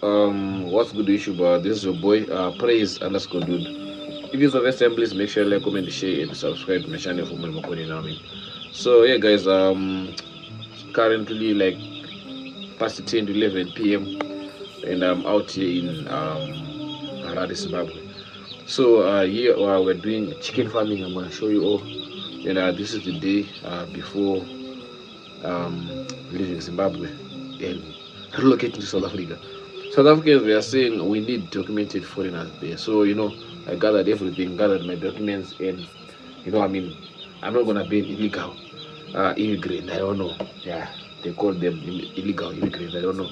What's good issue, but this is your boy, praise underscore dude. If you're the first time, please make sure like, comment, share, and subscribe to my channel for more Makoni Nami. So yeah, guys, currently like past 10 to 11 p.m. and I'm out here in Harare, Zimbabwe. So here we're doing chicken farming. I'm gonna show you all, and this is the day before leaving Zimbabwe and relocating to South Africa. South Africans were saying we need documented foreigners there. So, I gathered everything, gathered my documents, and, I mean, I'm not going to be an illegal immigrant. I don't know. Yeah, they call them illegal immigrants. I don't know.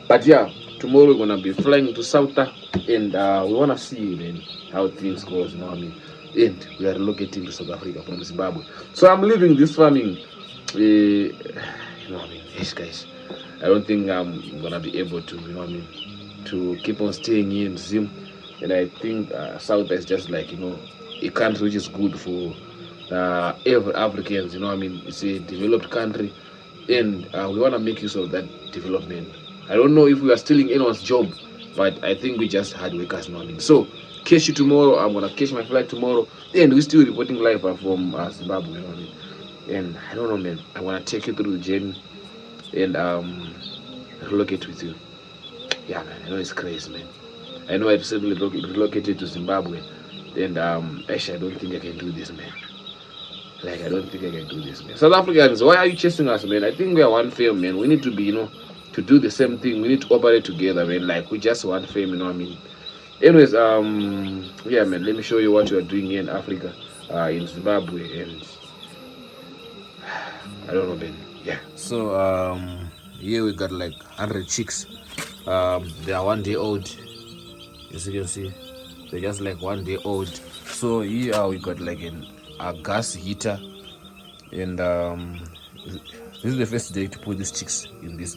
But yeah, tomorrow we're going to be flying to South and we want to see, man, how things goes, And we are relocating to South Africa from Zimbabwe. So I'm leaving this farming. Yes, guys. I don't think I'm gonna be able to, to keep on staying here in Zim. And I think South is just like, a country which is good for every Africans. It's a developed country, and we wanna make use of that development. I don't know if we are stealing anyone's job, but I think we just hard workers. So catch you tomorrow. I'm gonna catch my flight tomorrow, and we're still reporting live from Zimbabwe. And I don't know, man. I wanna take you through the journey and relocate with you. Yeah, man, I know it's crazy, man. I know I recently relocated to Zimbabwe, and actually, I don't think I can do this, man. Like, I don't think I can do this, man. South Africans, why are you chasing us, man? I think we are one fame, man. We need to be, to do the same thing. We need to operate together, man. Like, we just want fame, Anyways, yeah, man, let me show you what we are doing here in Africa, in Zimbabwe, and I don't know, man. Yeah. So, here we got like 100 chicks. They are 1 day old. As you can see, they're just like 1 day old. So here we got like a gas heater, and this is the first day to put these chicks in this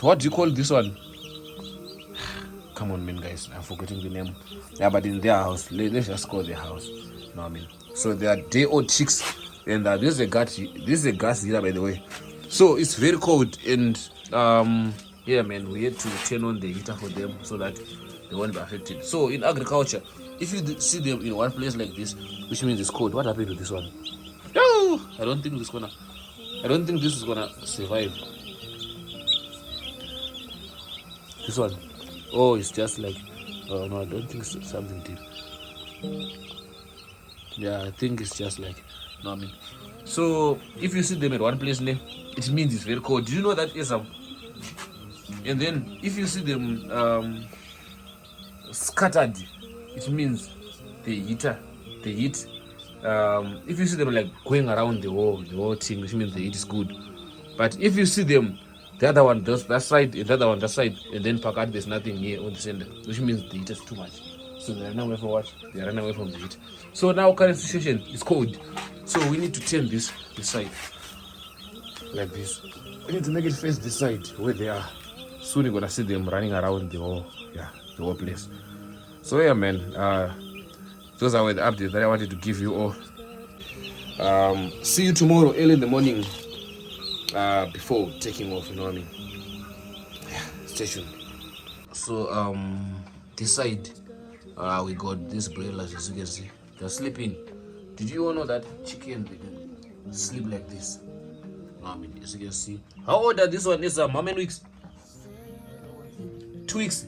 what do you call this one? Come on, man, guys, I'm forgetting the name. Yeah, but in their house, let's just call their house. So they are day old chicks, and this is a gas heater, by the way. So it's very cold, and yeah, man, we had to turn on the heater for them so that they won't be affected. So in agriculture, if you see them in one place like this, which means it's cold, what happened to this one? No, I don't think this is gonna survive. This one, oh, it's just like, oh no, I don't think it's something deep. Yeah, I think it's just like, So if you see them at one place, it means it's very cold. Do you know that is and then if you see them scattered, it means the heat. If you see them like going around the whole thing, which means the heat is good. But if you see them, the other one does that side, and the other one that side, and then pack out, there's nothing here on the center, which means the heat is too much. So they run away from what? They run away from the heat. So now current situation is cold. So we need to turn this side like this. We need to make it face this side where they are. Soon you're gonna see them running around the whole place. So yeah, man. Those are the updates that I wanted to give you all. See you tomorrow early in the morning. Before taking off, Yeah, stay tuned. So this side, we got these broilers, as you can see. They're sleeping. Did you all know that chicken they can sleep like this? As you can see. How old are this one? Is how many weeks? 2 weeks.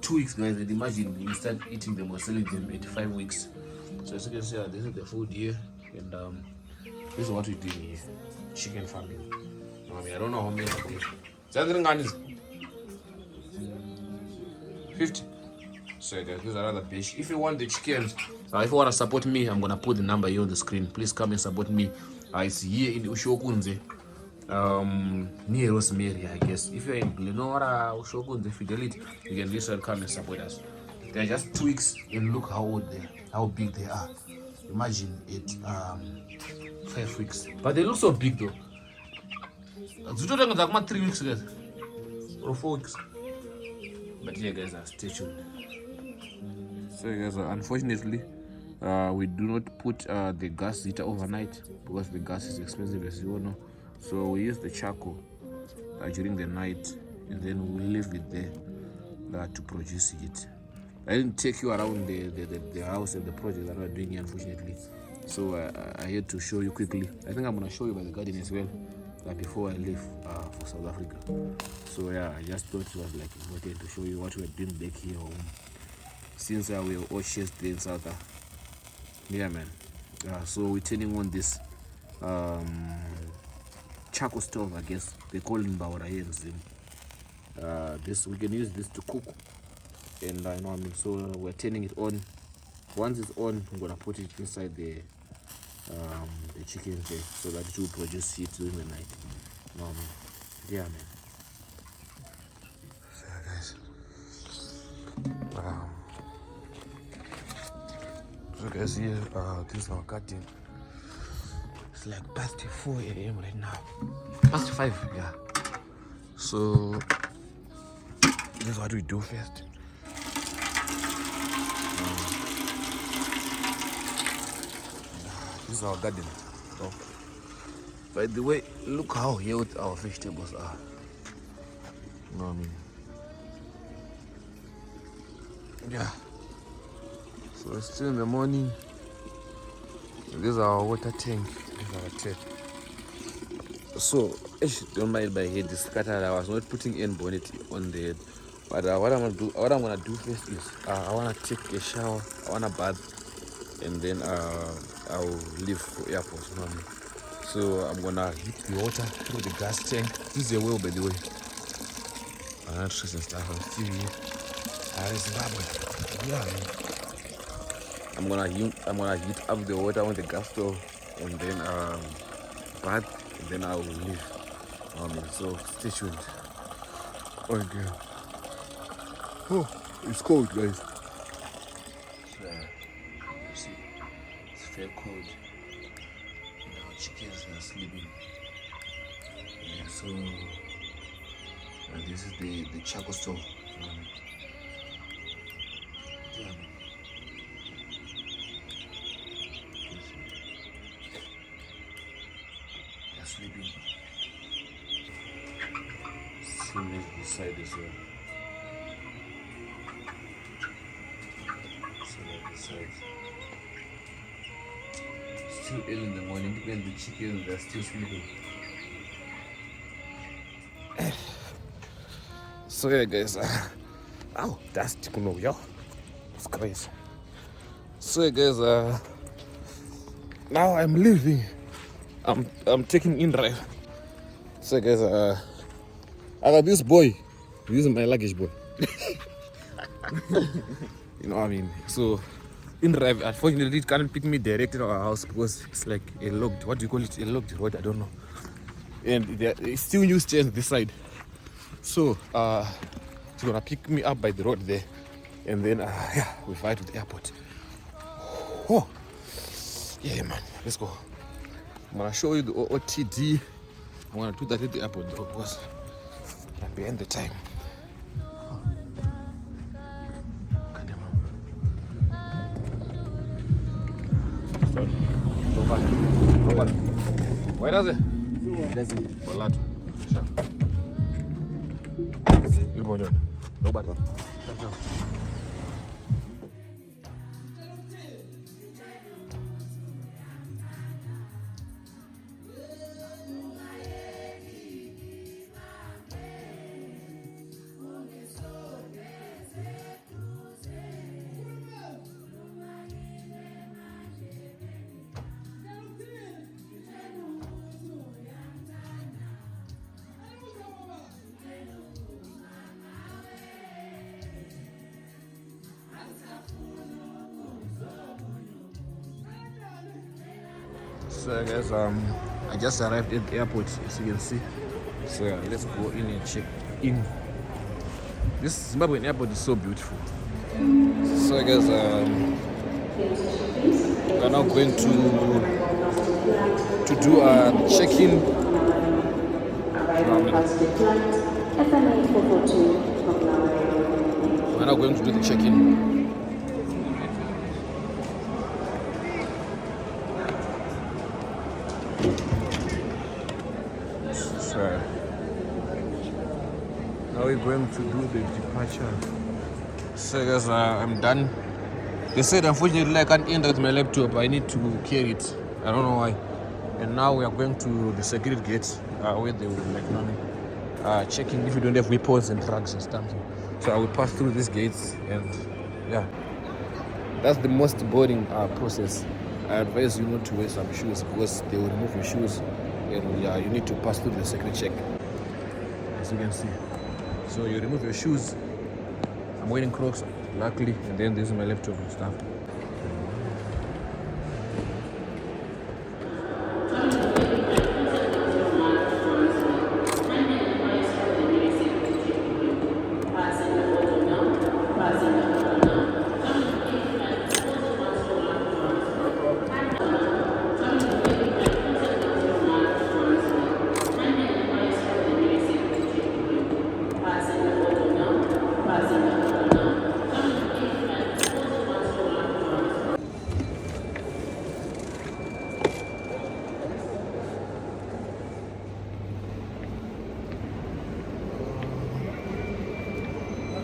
2 weeks, guys. And imagine you start eating them or selling them at 5 weeks. So as you can see, this is the food here, and this is what we do here. Chicken farming. I don't know how many of these. Is 50. So guys, these are another fish. If you want the chickens, if you want to support me, I'm gonna put the number here on the screen. Please come and support me. It's here in Ushokunze, near Rosemary, I guess. If you're in Glenora, Ushokunze, Fidelity, you can just come and support us. They're just 2 weeks, and look how big they are. Imagine it 5 weeks, but they look so big though. It's like 3 weeks, guys, or 4 weeks. But yeah, guys, stay tuned. So guys, unfortunately, we do not put the gas heater overnight because the gas is expensive, as you all know. So we use the charcoal during the night, and then we'll leave it there to produce it. I didn't take you around the house and the project that we're doing here, unfortunately. So I had to show you quickly. I think I'm going to show you by the garden as well before I leave for South Africa. So yeah, I just thought it was like important to show you what we're doing back here home. Since we were all chased in South Africa. Yeah, man. So we're turning on this charcoal stove, I guess. They call it Mbawara here in Zim. This, we can use this to cook. And you know what I mean, so we're turning it on. Once it's on, I'm gonna put it inside the chicken there so that it will produce heat during the night. You know what I mean? Yeah, man. So guys, here this is our garden. It's like past 4 a.m. right now. Past 5, yeah. So this is what we do first. This is our garden. Oh. By the way, look how healthy our vegetables are. You know what I mean? Yeah. So it's still in the morning. This is our water tank. This is our tap. So, don't mind my head is scattered. I was not putting in bonnet on the head. But what I'm gonna do first is I wanna take a shower. I wanna bath, and then I'll leave for airport. You know what I mean? So I'm gonna heat the water through the gas tank. This is a well, by the way. And stuff. I'm still here. Zimbabwe. Yeah, man. I'm gonna heat up the water on the gas stove, and then bath, and then I will leave. So stay tuned. Okay. Oh, it's cold, guys. See, it's very cold. Now chickens are sleeping. Yeah, so this is the charcoal stove. Yeah. They're sleeping. Swimming inside as well. Still early in the morning, even the chickens, they're still sleeping. So yeah, guys, oh, that's chicken over, yo. It's crazy. So yeah, guys, now I'm leaving. I'm taking in drive. So guys, I got this boy. This is my luggage boy. You know what I mean? So in drive, unfortunately, it can't pick me direct to our house because it's like a locked, what do you call it? A locked road, I don't know. And it's still new stairs this side. So it's gonna pick me up by the road there, and then yeah, we fly to the airport. Oh yeah, man, let's go. I'm gonna show you the OTD. I'm gonna do that at the airport though, because I'm behind the time. Where does it? Does it? Sure. Nobody. So guys, I just arrived at the airport, as you can see. So let's go in and check in. This Zimbabwean airport is so beautiful. So guys, we're now going to do a check-in. We're now going to do the check-in. going to do the departure. So guys, I'm done. They said unfortunately I can't enter with my laptop. I need to carry it. I don't know why. And now we are going to the security gate where they will checking if you don't have weapons and drugs and stuff. So I will pass through these gates and yeah. That's the most boring process. I advise you not to wear some shoes because they will remove your shoes and you need to pass through the security check. As you can see. So you remove your shoes. I'm wearing Crocs, luckily, and then this is my laptop and stuff.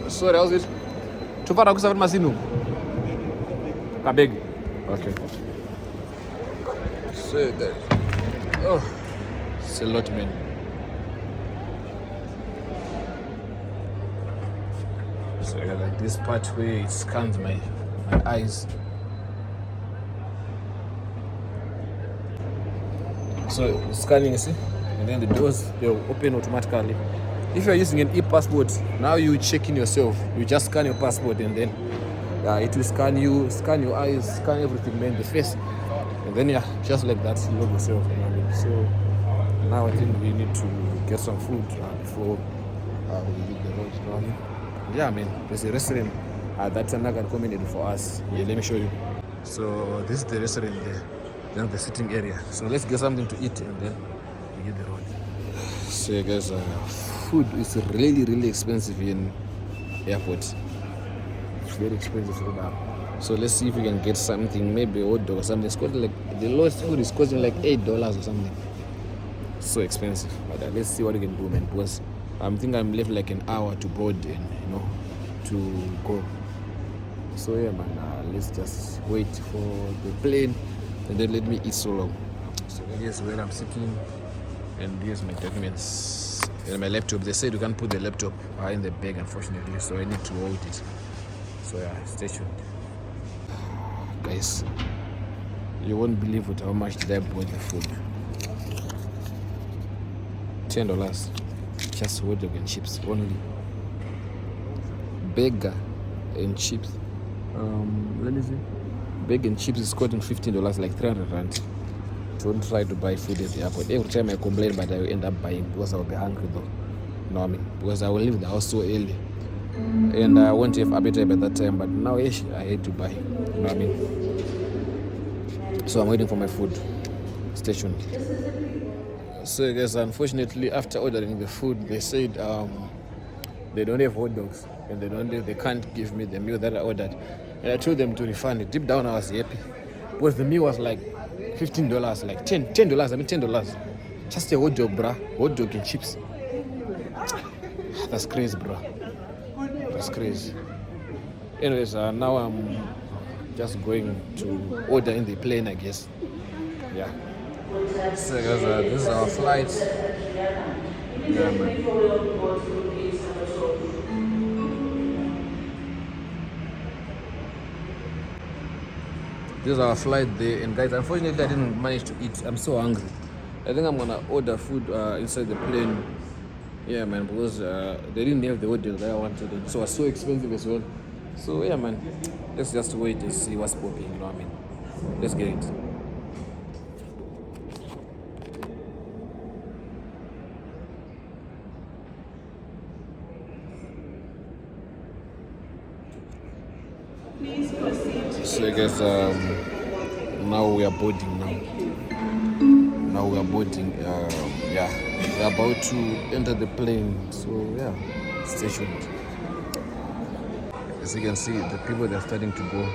Sorry, how's it? Tu para kusafiri masinu? Kabeg. Okay. So that. Oh, it's a lot, man. So I got like this part where it scans my eyes. So scanning, you see, and then the doors they'll open automatically. If you're using an e-passport, now you check in yourself. You just scan your passport and then it will scan you, scan your eyes, scan everything, man, the face. And then just like that, you log yourself. You know what I mean? So now I think we need to get some food before we leave the road. You know what I mean? Yeah, man, there's a restaurant that's another recommended for us. Yeah, let me show you. So this is the restaurant there. Then the sitting area. So let's get something to eat and then we hit the road. So guys, food is really expensive in airports. It's very expensive food now. So let's see if we can get something, maybe a hot dog or something. It's costing like the lowest food is costing like $8 or something. So expensive. But let's see what we can do, man. Because I think I'm left like an hour to board and to go. So yeah, man. Let's just wait for the plane and then let me eat so long. So here's where I'm sitting, and here's my documents and my laptop. They said you can't put the laptop in the bag, unfortunately, so I need to hold it. So yeah, stay tuned. Guys, you won't believe it, how much did I buy the food. $10. Just hot dog and chips only. Burger and chips. Let me see. Burger and chips is costing $15, like 300 rand. Don't try to buy food at the airport. Every time I complain, but I will end up buying because I will be hungry though. You know what I mean? Because I will leave the house so early. And I won't have appetite by that time, but now I hate to buy. You know what I mean? So I'm waiting for my food. Stay tuned. So guys, unfortunately, after ordering the food, they said they don't have hot dogs and they can't give me the meal that I ordered. And I told them to refund it. Deep down, I was happy because the meal was like $15, like $10. I mean $10. Just a hot dog, bruh. Hot dog and chips. That's crazy, bruh. That's crazy. Anyways, now I'm just going to order in the plane, I guess. Yeah. So guys, this is our flight. Yeah, man. This is our flight there, and guys, unfortunately I didn't manage to eat. I'm so hungry. I think I'm gonna order food inside the plane. Yeah, man, because they didn't have the hotel that I wanted, and so it was so expensive as well. So yeah, man, let's just wait and see what's popping. You know what I mean? Let's get it. So I guess now we are boarding now. Now we are boarding. Yeah, we're about to enter the plane. So yeah, stay tuned. As you can see, the people that are starting to go.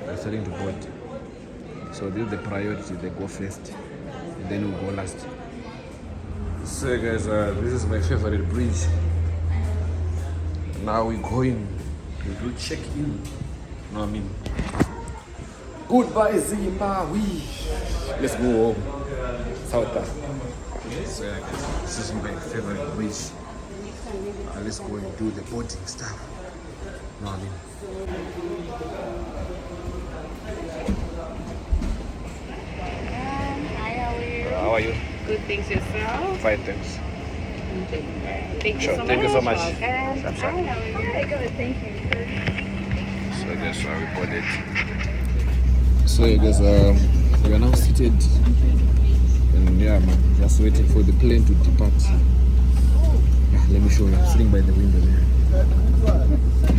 They're starting to board. So this is the priority. They go first, and then we go last. So guys, this is my favorite bridge. Now we're going. We will check in. You know what I mean? Goodbye, Zimbabwe. Let's go home. South Africa. So yeah, guys, this is my favorite beach. Let's go and do the boating stuff. You know what I mean? Hi, how are you? How are you? Good, thanks yourself. Fine, thanks. Thank you so much. Thank you so much. Welcome. Hi, how are you? Very good, thank you. So that's why we bought it. So yeah, guys, we are now seated, and yeah, man, just waiting for the plane to depart. Yeah, let me show you. I'm sitting by the window there.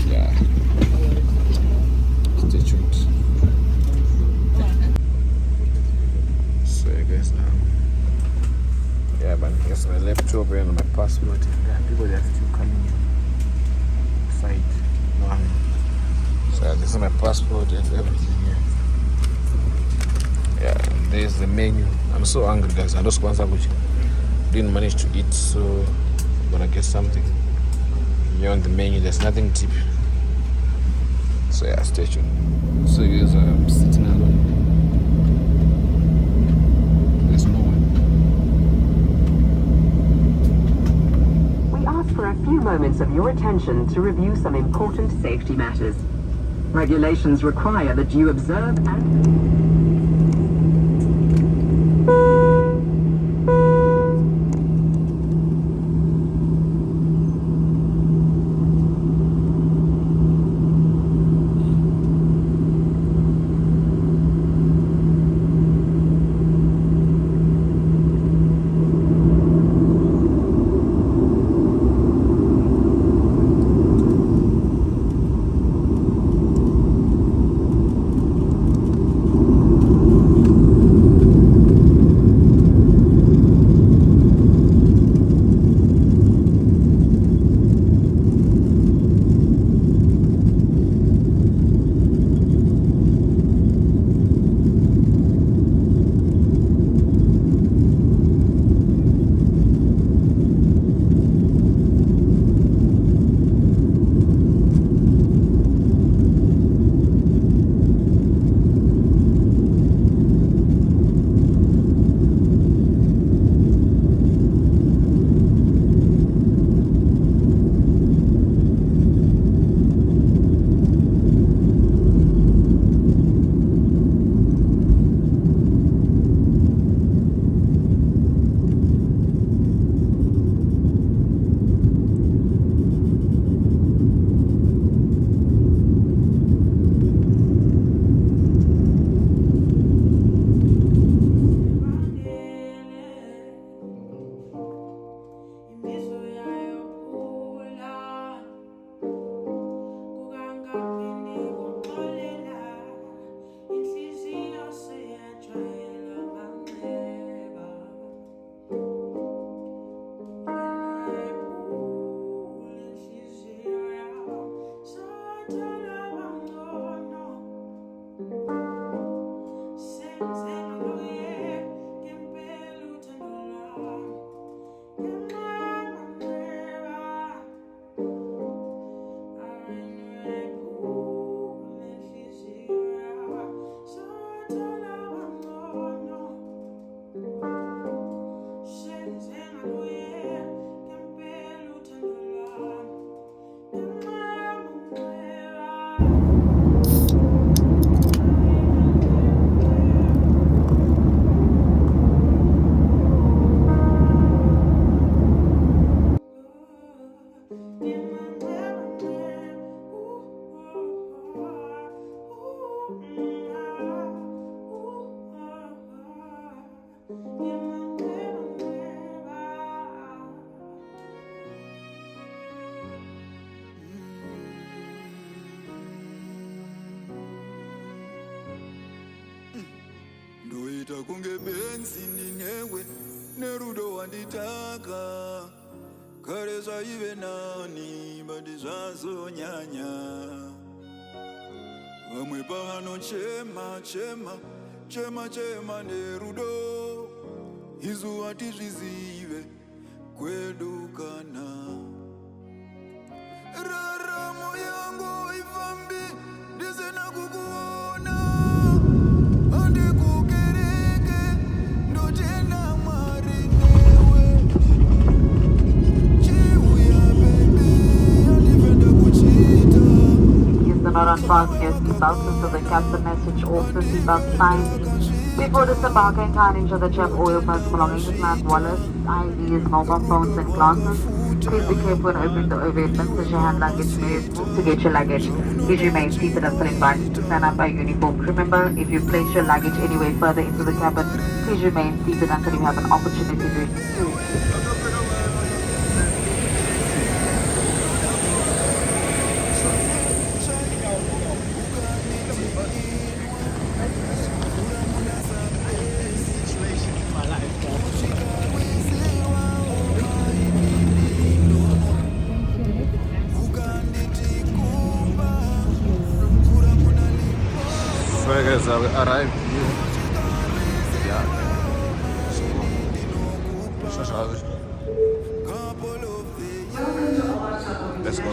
Yeah. Stay tuned. So yeah, guys, yeah, but here's my laptop and my passport. Yeah, people they are still coming inside. No, I mean, so this is my passport and everything here. Yeah, there's the menu. I'm so hungry, guys. I just didn't manage to eat, so I'm gonna get something. Here on the menu, there's nothing cheap. So yeah, stay tuned. So guys, I'm sitting alone. There's no one. We ask for a few moments of your attention to review some important safety matters. Regulations require that you observe and... Ndoita kunge benzi ndinewe nerudo wanditaka kare zvaive nani badi zvazonyanya vamwe pavanochema chema nerudo izu hatizvizive kwedu kana not unfasten your seatbelts until the captain message off the seatbelt sign. Before disembarking, kindly ensure that you have all your personal belongings like wallets, IDs, mobile phones, and glasses. Please be careful when opening the overhead bins as your hand luggage may move to get your luggage. Please remain seated until invited to stand up by uniform. Remember, if you place your luggage anywhere further into the cabin, please remain seated until you have an opportunity to. So guys, I arrived here. Yeah. Let's go now.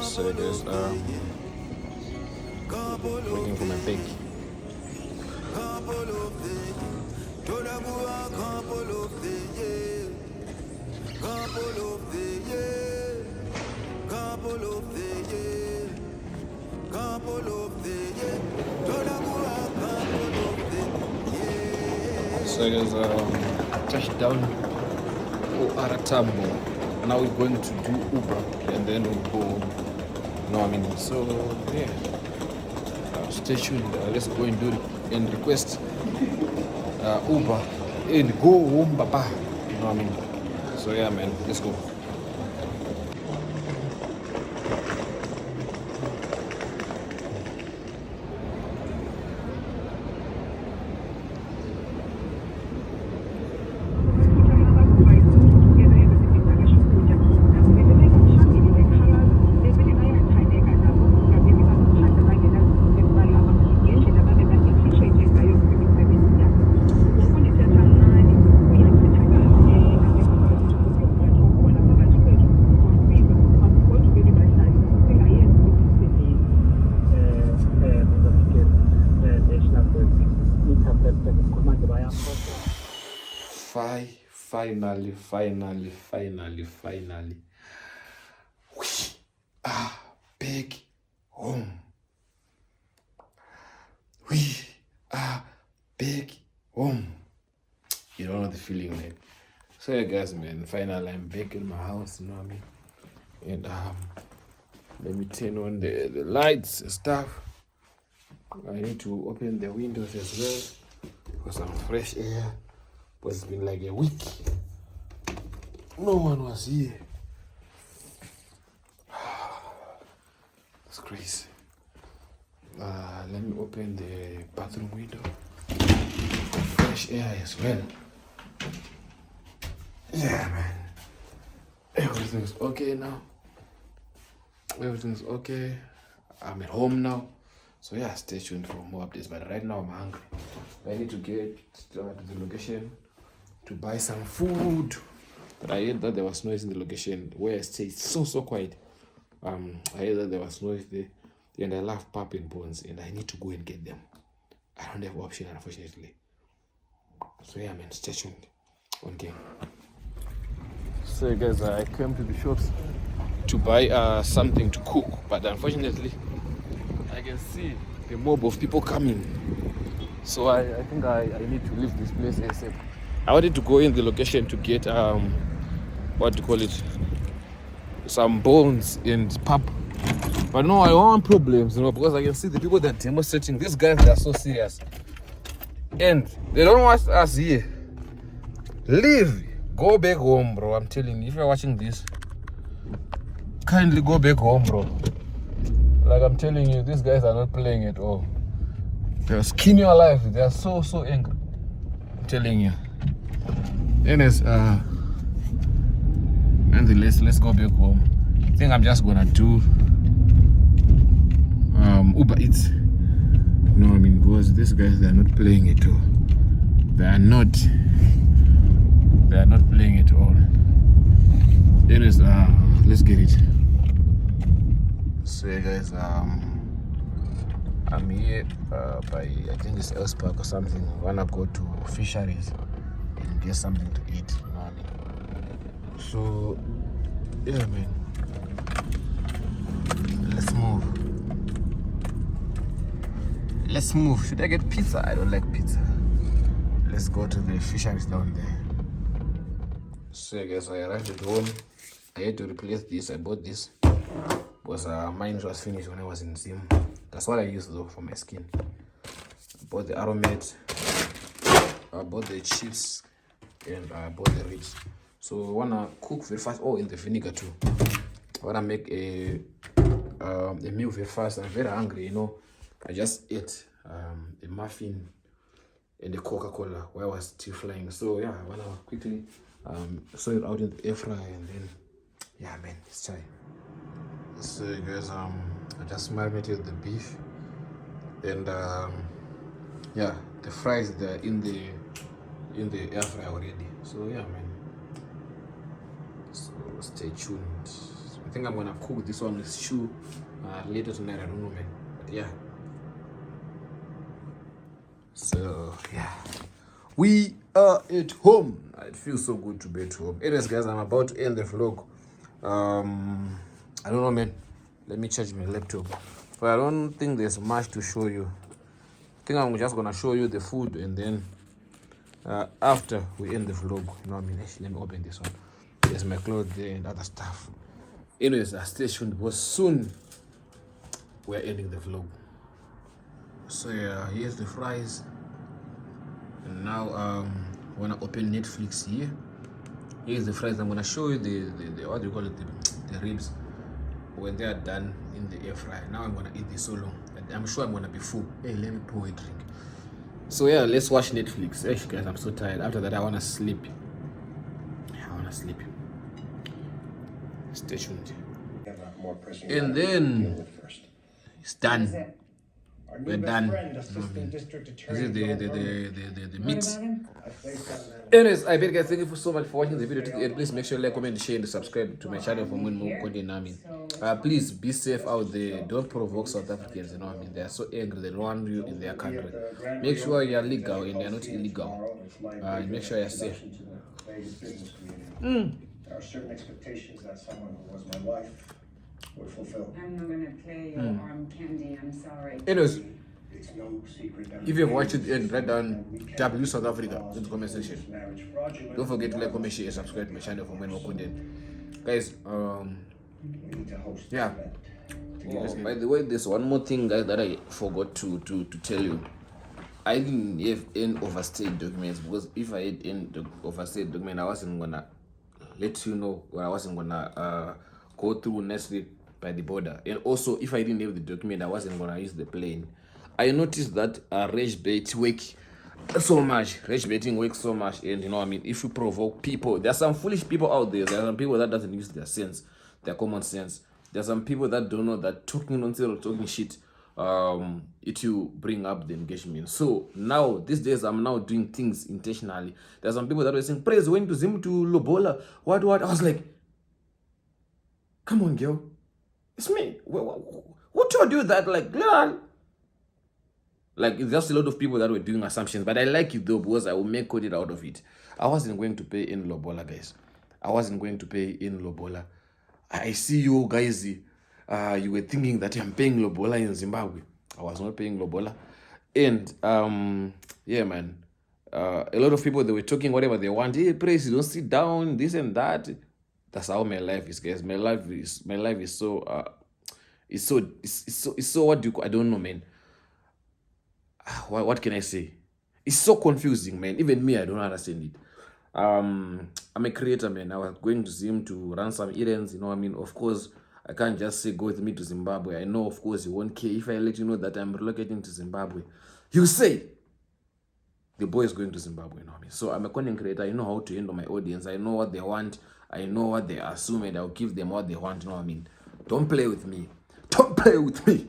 So guys, waiting for my bag. So guys, touched down Aratambo. Now we're going to do Uber and then we'll go home. No, I mean, so yeah. Stay tuned. Let's go and do it and request Uber and go home, Papa. You know what I mean? So yeah, man, let's go. Finally. We are back home. We are back home. You don't know the feeling, man. So yeah, guys, man, finally I'm back in my house, you know what I mean? And let me turn on the lights and stuff. I need to open the windows as well for some fresh air. But it's been like a week. No one was here. That's crazy. Let me open the bathroom window. Fresh air as well. Yeah, man. Everything's okay now. Everything's okay. I'm at home now. So yeah, stay tuned for more updates. But right now I'm hungry. I need to get to the location to buy some food. But I heard that there was noise in the location where I stay. It's so quiet. I heard that there was noise there. And I love pap and bones. And I need to go and get them. I don't have option, unfortunately. So yeah, man, stay tuned on game. So guys, I came to the shops to buy something to cook. But unfortunately, I can see the mob of people coming. So I think I need to leave this place ASAP. I wanted to go in the location to get what do you call it, some bones and pap, but no, I don't want problems, you know, because I can see the people that are demonstrating. These guys, they are so serious and they don't want us here. Leave, go back home, bro. I'm telling you, if you're watching this, kindly go back home, bro. Like I'm telling you, these guys are not playing at all. They're skinning your life. They are so angry. I'm telling you. Anyways, let's go back home. I think I'm just gonna do Uber Eats. No, I mean, because these guys, they're not playing at all. They are not playing at all. Anyways, let's get it. So yeah, guys, I'm here by, I think it's Elspark or something. I wanna go to fisheries. and get something to eat, you know what I mean? So yeah, man, let's move. Should I get pizza? I don't like pizza. Let's go to the fisheries down there. So guys, I arrived at home. I had to replace this. I bought this because mine was finished when I was in Zim. That's what I use though for my skin. I bought the aromat, I bought the chips, and I bought the ribs. So I wanna cook very fast. Oh, in the vinegar too. I wanna make a meal very fast. I'm very hungry, you know. I just ate a muffin and the Coca-Cola while I was still flying. So yeah, I wanna quickly sew it out in the air fryer, and then yeah, man, it's time. So guys, I just marinated the beef, and yeah, the fries, they're in the air fryer already. So yeah, man, so stay tuned. I think I'm gonna cook this one with stew later tonight. I don't know, man, but yeah. So yeah, we are at home. It feels so good to be at home. Anyways, guys, I'm about to end the vlog. I don't know, man. Let me charge my laptop. But I don't think there's much to show you. I think I'm just gonna show you the food, and then after we end the vlog, you know what I mean? Actually, let me open this one. There's my clothes there and other stuff. Anyways, stay tuned because soon we're ending the vlog. So yeah, here's the fries. And now when I open Netflix here, here's the fries. I'm gonna show you the what do you call it, the ribs when they are done in the air fryer. Now I'm gonna eat this so long. I'm sure I'm gonna be full. Hey, let me pour a drink. So yeah, let's watch Netflix. Hey guys, I'm so tired. After that, I wanna sleep. Stay tuned. And then it's done. We're done. This is the meat. Anyways, I bet guys, thank you so much for watching the video to the end. Please make sure you like, comment, share, and subscribe to my channel for more content. Please be safe out there. Don't provoke South Africans. You know what I mean? They are so angry. They don't want you in their country. Make sure you are legal and you are not illegal. Make sure you are safe. There are certain expectations that someone who was my wife would fulfill. I'm not gonna play your arm candy, I'm sorry. Anyways, It's no secret that if you have watched it and write down W South Africa in the comment section. marriage fraudulent. Don't forget to like, comment, share, and subscribe to my channel for more content. Guys, We need to host yeah. an event. Oh, by the way, there's one more thing, guys, that I forgot to tell you. I didn't have any overstayed documents, because if I had any overstayed document, I wasn't gonna let you know, or I wasn't gonna go through next week by the border. And also, if I didn't have the document, I wasn't gonna use the plane. I noticed that rage bait work so much. Rage baiting works so much, and you know what I mean. If you provoke people, there are some foolish people out there. There are some people that doesn't use their sense, their common sense. There are some people that don't know that talking nonsense or talking shit, it will bring up the engagement. So now these days I'm now doing things intentionally. There are some people that were saying, "Praise went to Zim to Lobola." What? I was like, come on, girl, it's me. Who told you that? Like, it's just a lot of people that were doing assumptions, but I like it though, because I will make credit out of it. I wasn't going to pay in Lobola, guys. I wasn't going to pay in Lobola. I see you guys, you were thinking that I'm paying Lobola in Zimbabwe. I was not paying Lobola. And, yeah, man, a lot of people, they were talking whatever they want. Hey, Praise, you don't sit down, this and that. That's how my life is, guys. My life is so, it's so, what do you, I don't know, man. What can I say? It's so confusing, man. Even me, I don't understand it. I'm a creator, man. I was going to Zim to run some errands, you know what I mean? Of course, I can't just say go with me to Zimbabwe. I know, of course, you won't care if I let you know that I'm relocating to Zimbabwe. You say the boy is going to Zimbabwe, you know what I mean? So I'm a content creator. I know how to handle my audience. I know what they want. I know what they assume, and I'll give them what they want, you know what I mean? Don't play with me. Don't play with me.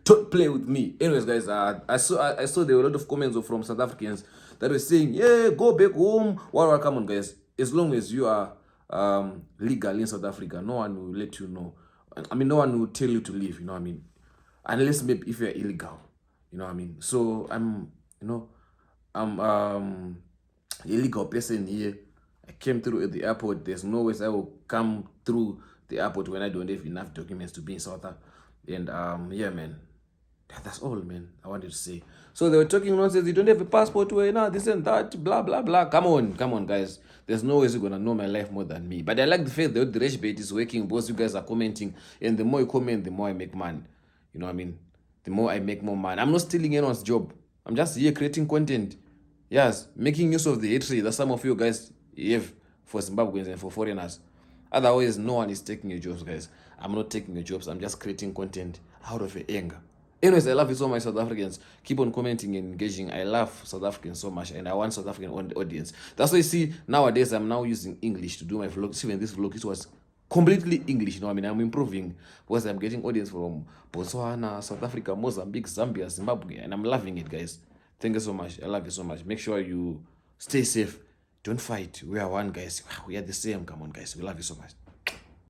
Don't play with me. Anyways, guys, I saw there were a lot of comments from South Africans that were saying, yeah, go back home. Well, come on, guys. As long as you are legal in South Africa, no one will let you know. I mean, no one will tell you to leave, you know what I mean? Unless maybe if you're illegal, you know what I mean? So illegal person here. I came through at the airport. There's no way I will come through the airport when I don't have enough documents to be in South Africa. And yeah, man, that's all, man, I wanted to say. So they were talking nonsense. You don't have a passport, where now this and that, blah blah blah. Come on, guys. There's no way you're gonna know my life more than me. But I like the fact that the rage bait is working because you guys are commenting, and the more you comment, the more I make money. You know what I mean? The more I make more money. I'm not stealing anyone's job. I'm just here creating content. Yes, making use of the hatred that some of you guys have for Zimbabweans and for foreigners. Otherwise, no one is taking your jobs, guys. I'm not taking your jobs. I'm just creating content out of anger. Anyways, I love you so much, South Africans. Keep on commenting and engaging. I love South Africans so much, and I want South African audience. That's why you see, nowadays, I'm now using English to do my vlogs. Even this vlog, it was completely English. You know what I mean? I'm improving because I'm getting audience from Botswana, South Africa, Mozambique, Zambia, Zimbabwe, and I'm loving it, guys. Thank you so much. I love you so much. Make sure you stay safe. Don't fight. We are one, guys. We are the same. Come on, guys. We love you so much.